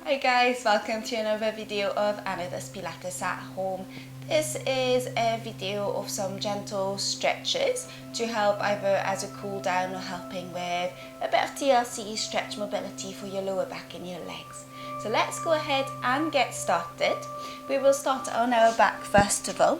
Hi guys, welcome to another video of Another's Pilates at Home. This is a video of some gentle stretches to help either as a cool down or helping with a bit of TLC, stretch mobility for your lower back and your legs. So let's go ahead and get started. We will start on our back first of all.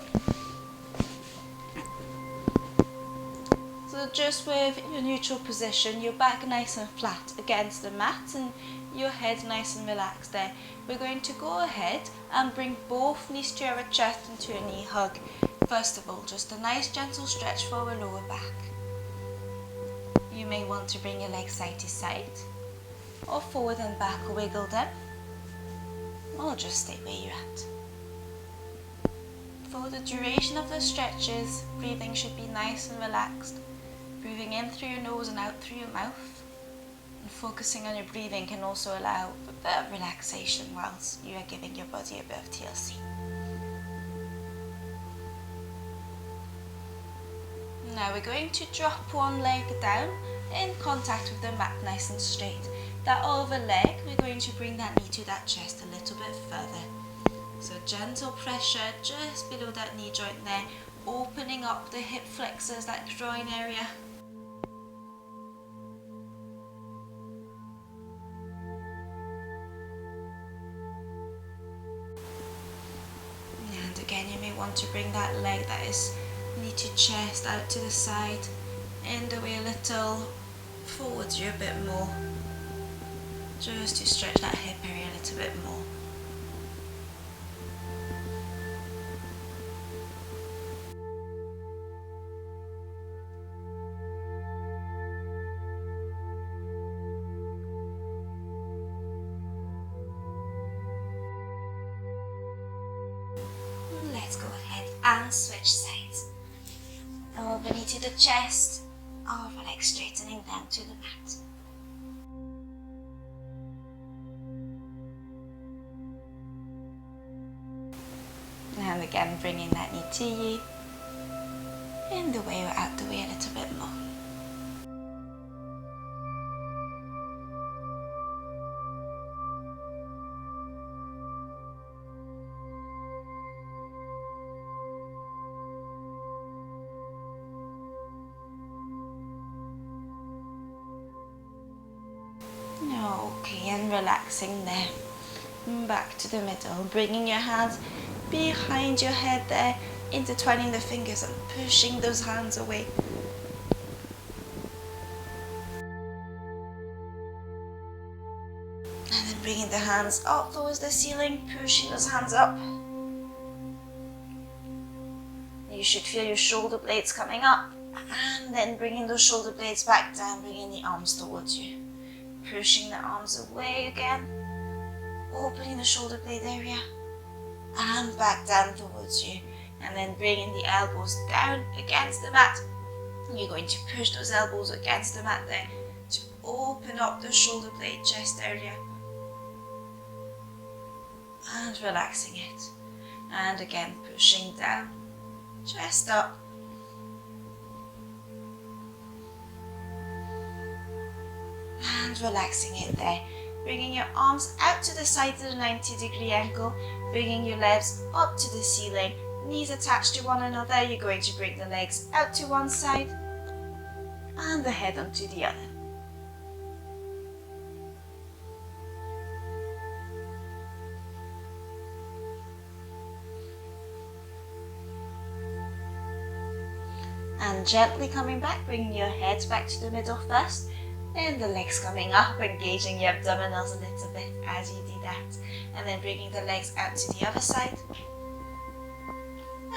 So just with your neutral position, your back nice and flat against the mat and your head nice and relaxed there. We're going to go ahead and bring both knees to our chest into a knee hug. First of all, just a nice gentle stretch for our lower back. You may want to bring your legs side to side, or forward and back, or wiggle them, or just stay where you're at. For the duration of the stretches, breathing should be nice and relaxed. Breathing in through your nose and out through your mouth. And focusing on your breathing can also allow a bit of relaxation whilst you are giving your body a bit of TLC. Now we're going to drop one leg down in contact with the mat nice and straight. That other leg, we're going to bring that knee to that chest a little bit further. So gentle pressure just below that knee joint there, opening up the hip flexors, that groin area. And again, you may want to bring that leg that is knee to chest out to the side, end away a little, forwards you a bit more, just to stretch that hip area a little bit more. Let's go ahead and switch sides. Over knee to the chest, over leg straightening down to the mat. And again, bringing that knee to you, in the way or out the way a little bit more. Okay, and relaxing there. Back to the middle, bringing your hands behind your head there, intertwining the fingers and pushing those hands away. And then bringing the hands up towards the ceiling, pushing those hands up. You should feel your shoulder blades coming up, and then bringing those shoulder blades back down, bringing the arms towards you. Pushing the arms away again, opening the shoulder blade area, and back down towards you. And then bringing the elbows down against the mat. You're going to push those elbows against the mat there to open up the shoulder blade chest area. And relaxing it. And again, pushing down, chest up. And relaxing it there. Bringing your arms out to the side of the 90-degree angle. Bringing your legs up to the ceiling. Knees attached to one another. You're going to bring the legs out to one side. And the head onto the other. And gently coming back, bringing your head back to the middle first. Then the legs coming up, engaging your abdominals a little bit as you do that. And then bringing the legs out to the other side.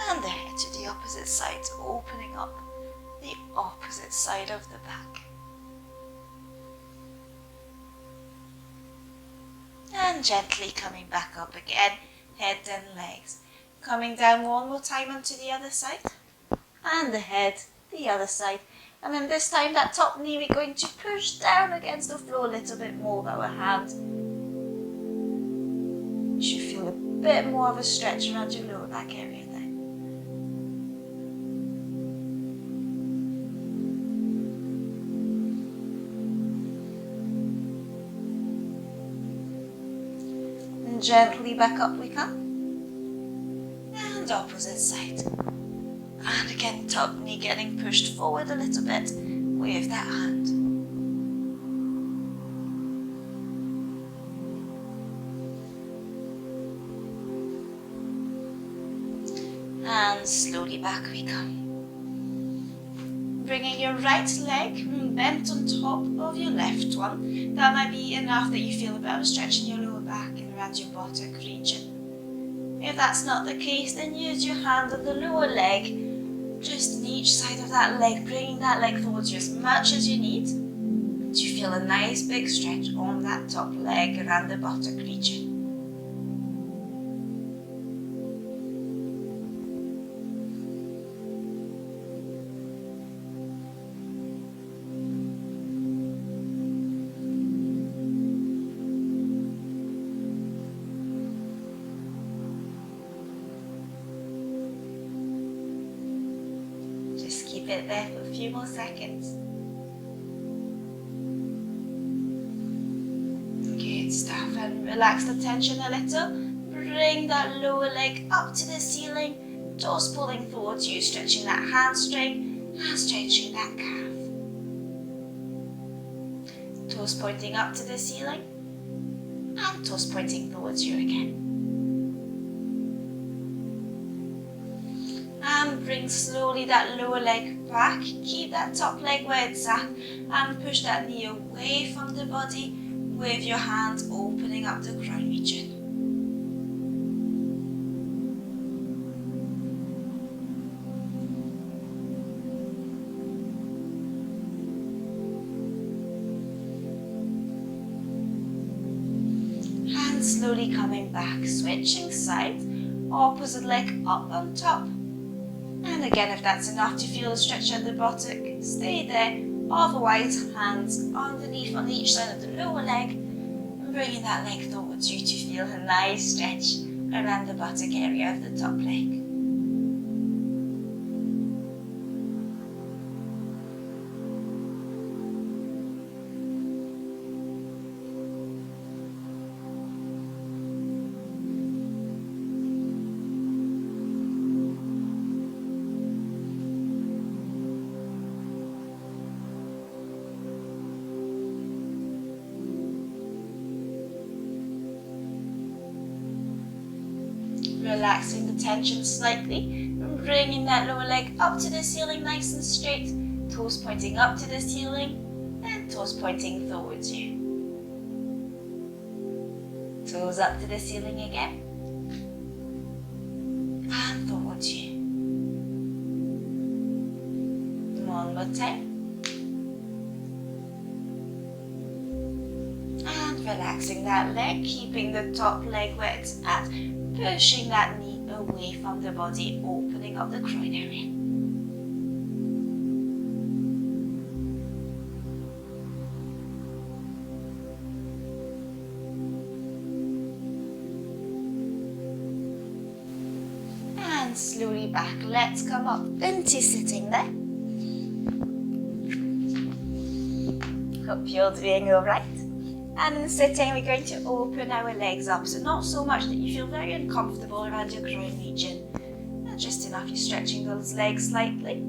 And the head to the opposite side, opening up the opposite side of the back. And gently coming back up again, head and legs. Coming down one more time onto the other side. And the head, the other side. And then this time that top knee we're going to push down against the floor a little bit more with our hand. You should feel a bit more of a stretch around your lower back area there. and gently back up we come. And opposite side. And again, top knee getting pushed forward a little bit with that hand. And slowly back we come. Bringing your right leg bent on top of your left one. That might be enough that you feel a bit of a stretch in your lower back and around your buttock region. If that's not the case, then use your hand on the lower leg, just on each side of that leg, bringing that leg towards you as much as you need to feel a nice big stretch on that top leg around the buttock region. Just keep it there for a few more seconds. Good stuff, and relax the tension a little. Bring that lower leg up to the ceiling, toes pulling towards you, stretching that hamstring and stretching that calf. Toes pointing up to the ceiling and toes pointing towards you again. And bring slowly that lower leg back. Keep that top leg where it's at and push that knee away from the body with your hands opening up the groin region. And slowly coming back, switching sides, opposite leg up on top. And again, if that's enough to feel a stretch at the buttock, stay there. Otherwise, hands underneath on each side of the lower leg, and bringing that leg towards you to feel a nice stretch around the buttock area of the top leg. Relaxing the tension slightly, and bringing that lower leg up to the ceiling nice and straight, toes pointing up to the ceiling and toes pointing towards you. Toes up to the ceiling again and towards you. One more time. And relaxing that leg, keeping the top leg where it's at, pushing that knee away from the body, opening up the groin area. And slowly back, let's come up into sitting there. Hope you're doing alright. And in sitting, we're going to open our legs up, so not so much that you feel very uncomfortable around your groin region, just enough you're stretching those legs slightly.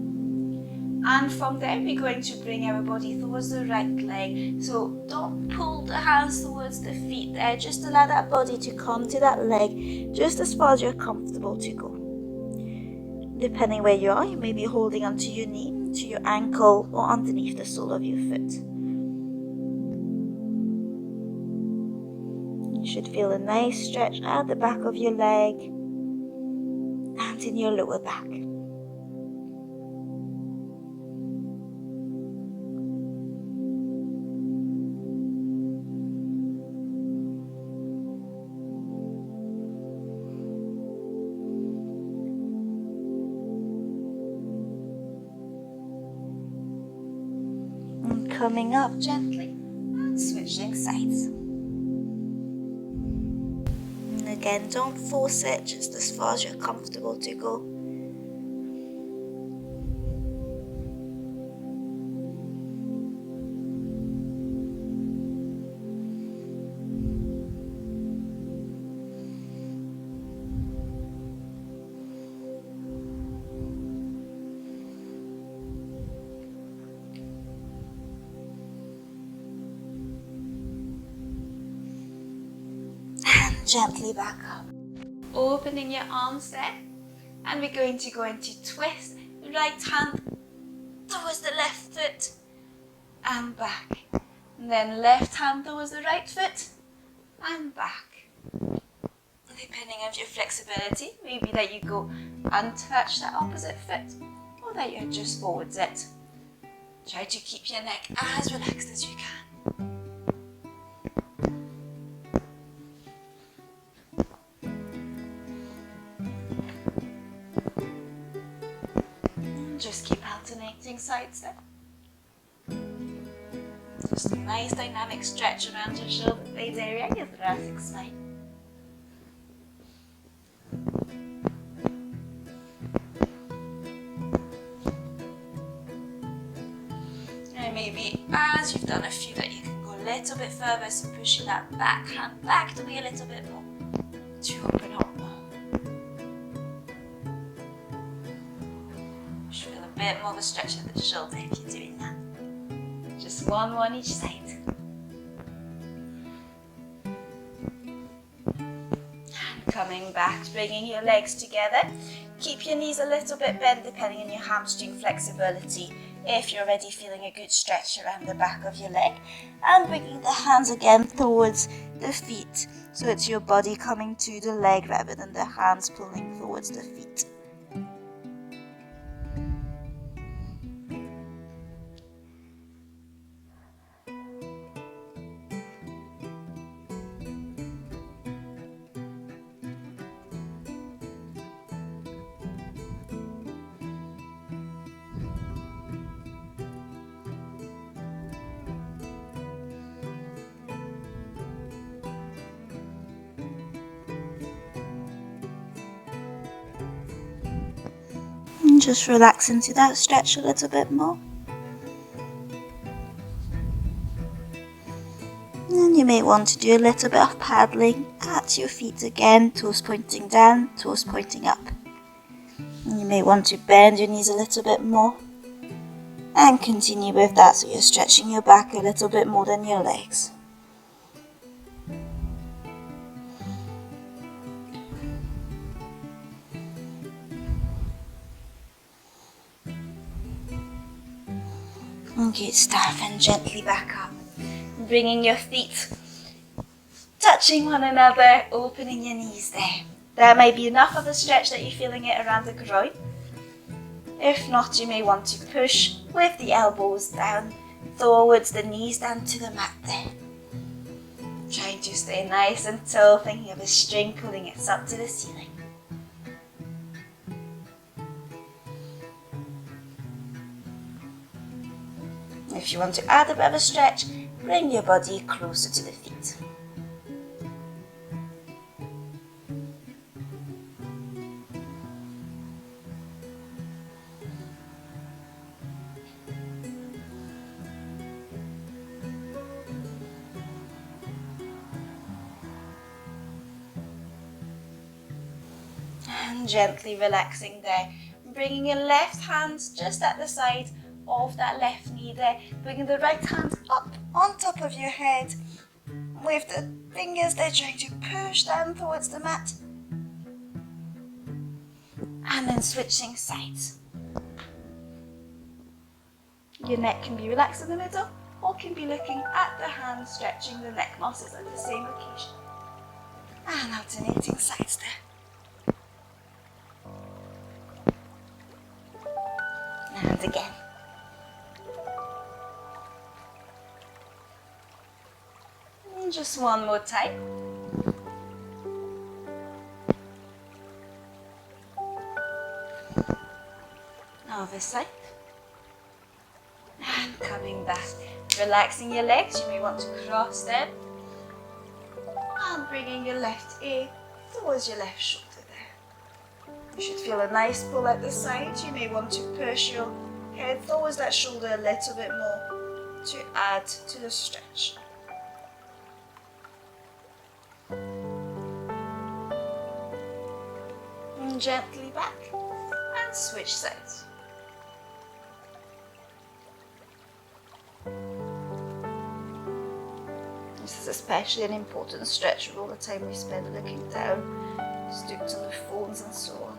And from there, we're going to bring our body towards the right leg, so don't pull the hands towards the feet there, just allow that body to come to that leg, just as far as you're comfortable to go. Depending where you are, you may be holding onto your knee, to your ankle, or underneath the sole of your foot. You should feel a nice stretch at the back of your leg and in your lower back. And coming up gently and switching sides. Again, don't force it, just as far as you're comfortable to go. gently back up. Opening your arms there, and we're going to go into twist. Right hand towards the left foot and back. And then left hand towards the right foot and back. Depending on your flexibility, maybe that you go and touch that opposite foot, or that you adjust forwards it. Try to keep your neck as relaxed as you can. And just keep alternating sides there. Just a nice dynamic stretch around your shoulder blades area, your thoracic spine. And maybe as you've done a few that you can go a little bit further, so pushing that back hand back to be a little bit more, to open up more. You should feel a bit more of a stretch of the shoulder if you're doing that. Just one more on each side. And coming back, bringing your legs together. Keep your knees a little bit bent depending on your hamstring flexibility. If you're already feeling a good stretch around the back of your leg. And bringing the hands again towards the feet. So it's your body coming to the leg rather than the hands pulling towards the feet. And just relax into that stretch a little bit more. And you may want to do a little bit of paddling at your feet again, toes pointing down, toes pointing up. And you may want to bend your knees a little bit more. And continue with that, so you're stretching your back a little bit more than your legs. Good stuff, and gently back up. Bringing your feet, touching one another, opening your knees there. That might be enough of a stretch that you're feeling it around the groin. If not, you may want to push with the elbows down towards the knees, down to the mat there. Trying to stay nice and tall, thinking of a string pulling us up to the ceiling. If you want to add a bit of a stretch, bring your body closer to the feet. And gently relaxing there, bringing your left hand just at the side of that left knee there, bringing the right hand up on top of your head with the fingers there, trying to push down towards the mat, and then switching sides. Your neck can be relaxed in the middle, or can be looking at the hands, stretching the neck muscles at the same occasion, and alternating sides there. And again. And just one more time. Now this side. And coming back. Relaxing your legs. You may want to cross them. And bringing your left ear towards your left shoulder there. You should feel a nice pull at the side. You may want to push your head towards that shoulder a little bit more to add to the stretch. And gently back and switch sides. This is especially an important stretch with all the time we spend looking down, stuck to the phones and so on.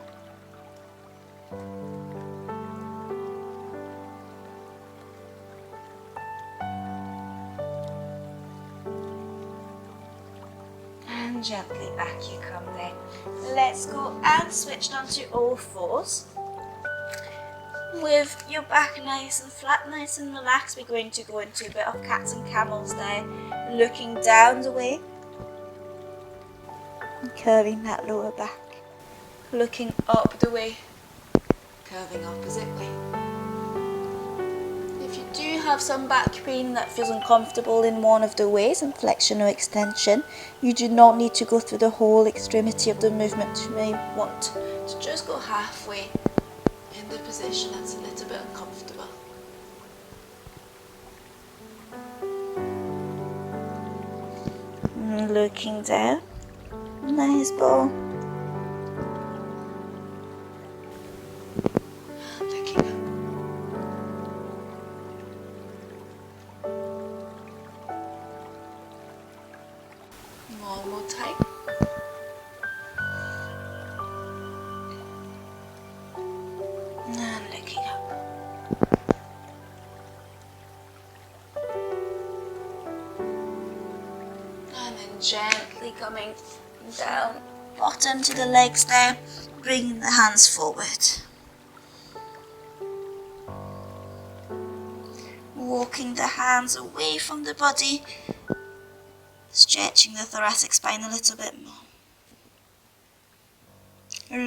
And gently back you come there. Let's go and switch on to all fours. With your back nice and flat, nice and relaxed, we're going to go into a bit of cats and camels there, looking down the way and curving that lower back, looking up the way, curving opposite way. If you do have some back pain that feels uncomfortable in one of the ways, in flexion or extension, you do not need to go through the whole extremity of the movement. You may want to just go halfway in the position that's a little bit uncomfortable. Looking down, nice ball. Looking up. One more time. And looking up. And then gently coming down, bottom to the legs there, bringing the hands forward. Walking the hands away from the body, stretching the thoracic spine a little bit more.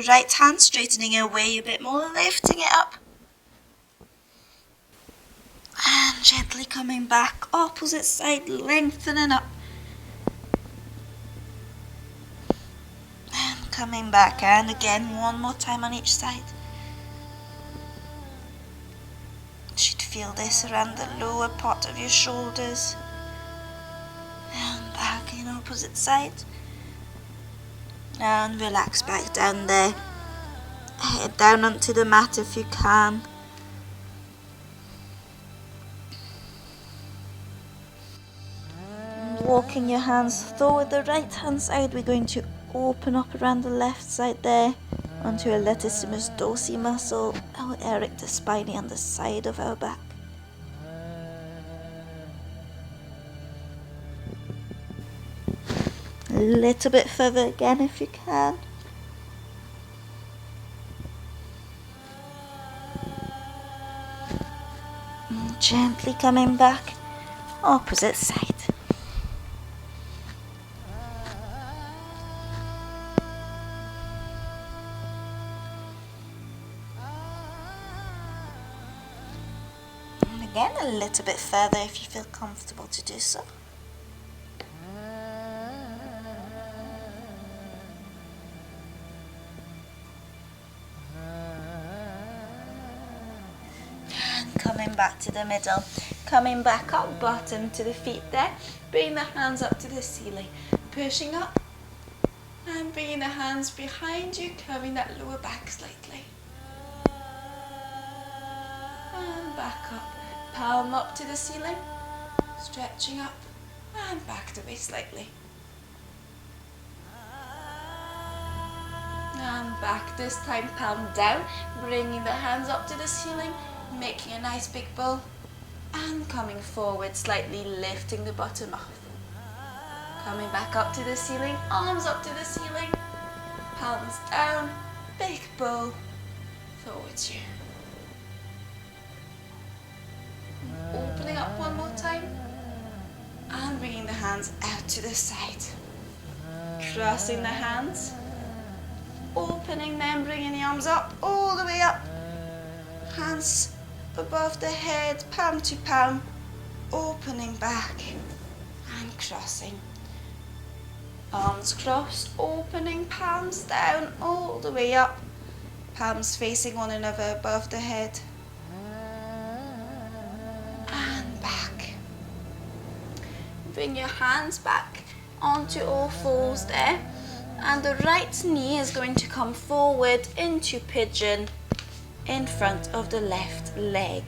Right hand straightening away a bit more, lifting it up. And gently coming back, opposite side, lengthening up. And coming back, and again, one more time on each side. You should feel this around the lower part of your shoulders. And back in opposite side. And relax back down there. Head down onto the mat if you can. And walking your hands toward the right hand side, we're going to open up around the left side there onto a latissimus dorsi muscle, our erector spinae on the side of our back. A little bit further again if you can. And gently coming back, opposite side. And again, a little bit further if you feel comfortable to do so. Coming back to the middle, coming back up, bottom to the feet there, bring the hands up to the ceiling, pushing up and bringing the hands behind you, curving that lower back slightly. And back up, palm up to the ceiling, stretching up and back the way slightly. And back, this time palm down, bringing the hands up to the ceiling, making a nice big bowl and coming forward slightly, lifting the bottom off. Coming back up to the ceiling, arms up to the ceiling, palms down, big bowl, towards you. Opening up one more time and bringing the hands out to the side. Crossing the hands, opening them, bringing the arms up, all the way up. Hands above the head, palm to palm, opening back and crossing. Arms crossed, opening, palms down, all the way up. Palms facing one another above the head. And back. Bring your hands back onto all fours there. And the right knee is going to come forward into pigeon in front of the left leg.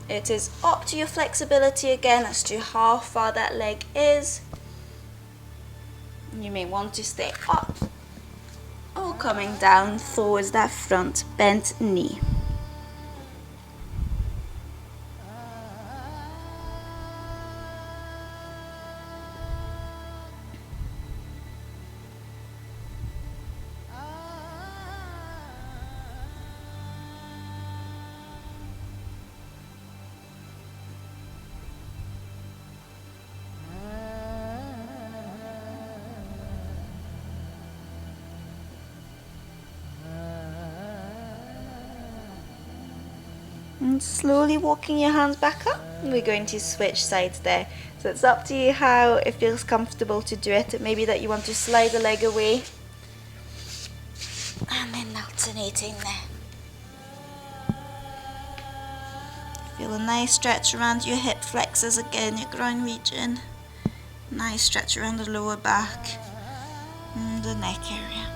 It is up to your flexibility again as to how far that leg is. You may want to stay up or coming down towards that front bent knee. And slowly walking your hands back up. We're going to switch sides there. So it's up to you how it feels comfortable to do it. It may be that you want to slide the leg away. And then alternating there. Feel a nice stretch around your hip flexors again, your groin region. Nice stretch around the lower back and the neck area.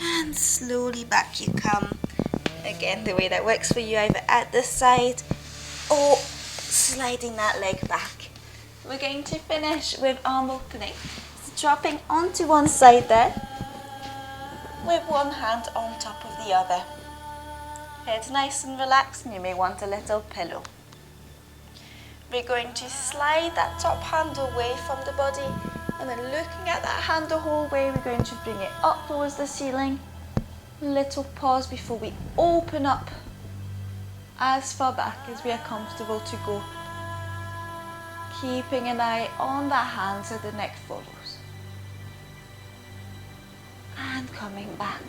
And slowly back you come. Again, the way that works for you, either at this side or sliding that leg back. We're going to finish with arm opening. So dropping onto one side there, with one hand on top of the other. Head nice and relaxed, and you may want a little pillow. We're going to slide that top hand away from the body, and then looking at that hand the whole way, we're going to bring it up towards the ceiling. Little pause before we open up as far back as we are comfortable to go. Keeping an eye on that hand so the neck follows. And coming back.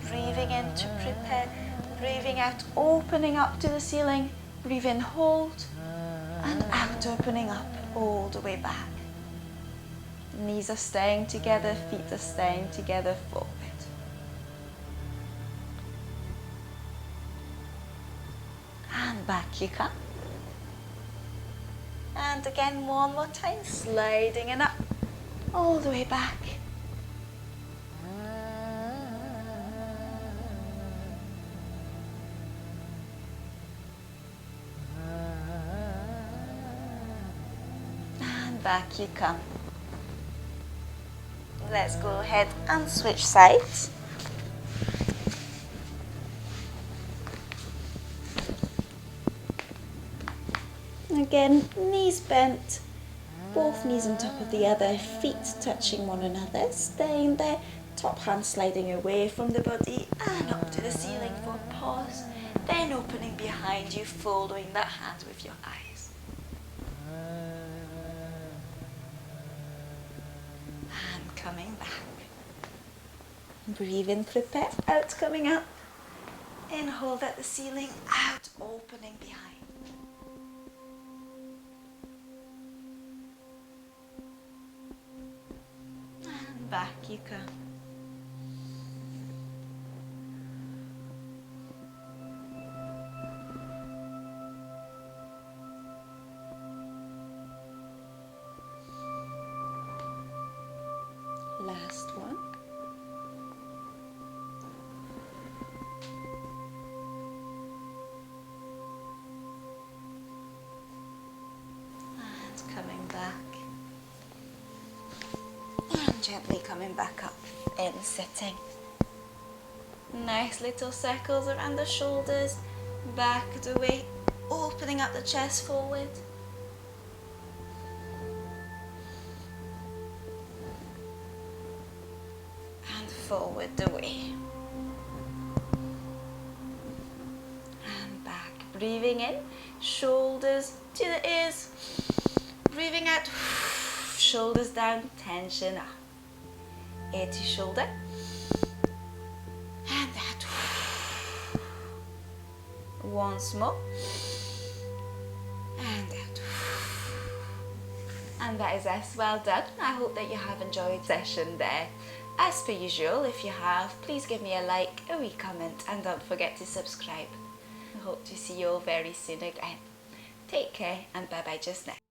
Breathing in to prepare. Breathing out, opening up to the ceiling. Breathe in, hold. And out, opening up all the way back. Knees are staying together, feet are staying together, forward. And back you come. And again, one more time, sliding and up, all the way back. And back you come. Let's go ahead and switch sides. Again, knees bent, both knees on top of the other, feet touching one another, staying there, top hand sliding away from the body and up to the ceiling for a pause, then opening behind you, following that hand with your eyes. And coming back. Breathe in, prepare, out, coming up. In, hold at the ceiling, out, opening behind. Back you come. Last one. And coming back. Gently coming back up in sitting. Nice little circles around the shoulders, back the way, opening up the chest forward. And forward the way. And back. Breathing in, shoulders to the ears. Breathing out, shoulders down, tension up. Ear to shoulder. And that. Once more. And that. And that is us. Well done. I hope that you have enjoyed the session there. As per usual, if you have, please give me a like, a wee comment, and don't forget to subscribe. I hope to see you all very soon again. Take care and bye bye just now.